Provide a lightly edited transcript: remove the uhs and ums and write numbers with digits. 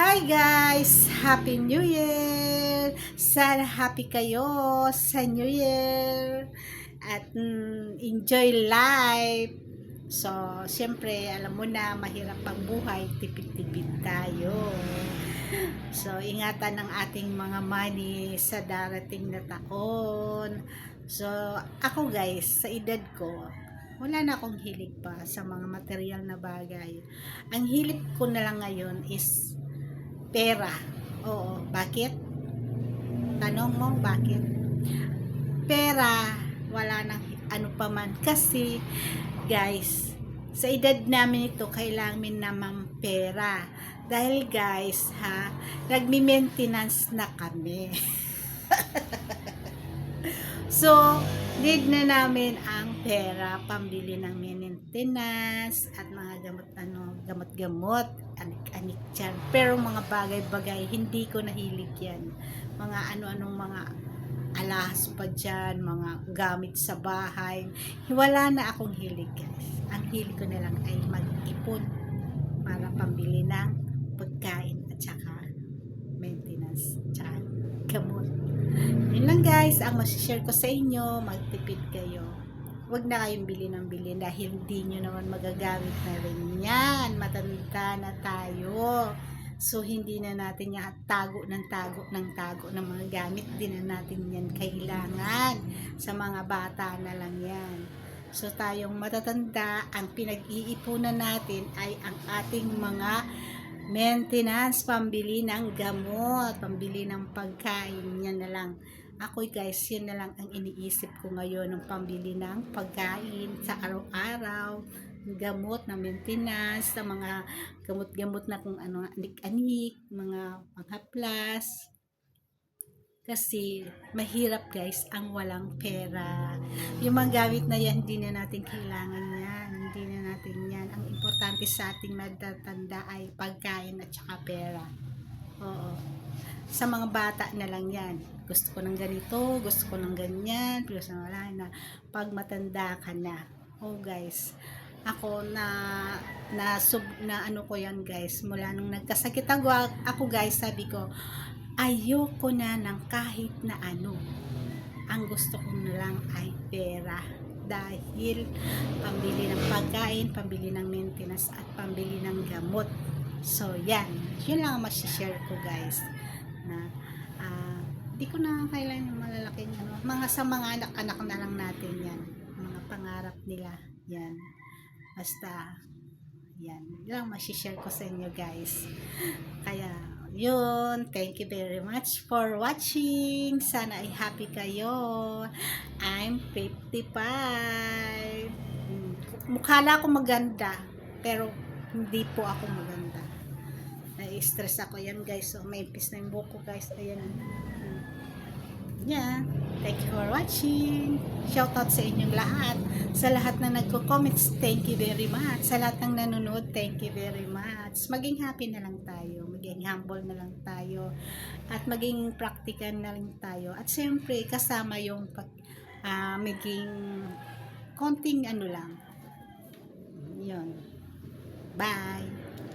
Hi guys! Happy New Year! Sana happy kayo sa New Year at enjoy life. So, siyempre, alam mo na, mahirap ang buhay, tipid-tipid tayo. So, ingatan ng ating mga money sa darating na taon. So, ako guys, sa edad ko, wala na akong hilig pa sa mga material na bagay. Ang hilig ko na lang ngayon is pera. Oo, bakit? Tanong mo, bakit? Pera, wala nang ano pa man. Kasi, guys, sa edad namin ito, kailangan naman pera. Dahil guys, nagmi-maintenance na kami. So, need na namin ang pera pambili ng maintenance at mga gamot-gamot, anik-anik dyan. Pero mga bagay-bagay, hindi ko nahilig yan. Mga ano-anong mga alahas pa dyan, mga gamit sa bahay. Wala na akong hilig, guys. Ang hilig ko na lang ay mag-ipon para pambili ng pagkain at saka maintenance, tsaka gamot. Yun lang guys, ang masishare ko sa inyo, magtipid kayo. Huwag na kayong bili ng bili dahil hindi nyo naman magagamit na rin yan. Matanda na tayo. So, hindi na natin yan tago ng mga gamit. Hindi na natin yan kailangan. Sa mga bata na lang yan. So, tayong matatanda, ang pinag-iipunan natin ay ang ating mga maintenance, pambili ng gamot, pambili ng pagkain, yan na lang. Ako guys, yan na lang ang iniisip ko ngayon ng pambili ng pagkain sa araw-araw, gamot na maintenance, sa mga gamot-gamot na kung ano, anik-anik, mga panghaplas. Kasi mahirap guys ang walang pera. Yung mga gamit na yan, hindi na natin kailangan yan. Hindi na natin yan. Ang importante sa ating matatanda ay pagkain at saka pera. Oo. Sa mga bata na lang yan. Gusto ko ng ganito, gusto ko ng ganyan, pero sa wala na. Pag matanda ka na. Oh guys, ako na ano ko yan guys, mula nung nagkasakit ako guys, sabi ko, ayoko na ng kahit na ano. Ang gusto ko na lang ay pera. Dahil pambili ng pagkain, pambili ng maintenance, at pambili ng gamot. So, yan. Yun lang ang masishare ko guys. Na, di ko na kailangan yung malalaking ano. Mga sa mga anak-anak na lang natin yan. Mga pangarap nila. Yan. Basta, yan. Yun lang masishare ko sa inyo guys. Kaya, yun, thank you very much for watching. Sana ay happy kayo. I'm 55. Mukha lang ako maganda, pero hindi po ako maganda. Na-stress ako yan guys. So, may impis na yung buko guys. Ayan. Yeah. Thank you for watching. Shoutout sa inyong lahat. Sa lahat na nagko-comments, thank you very much. Sa lahat ng nanonood, thank you very much. Maging happy na lang tayo. Maging humble na lang tayo. At maging practical na lang tayo. At siyempre, kasama yung maging konting ano lang. Yun. Bye.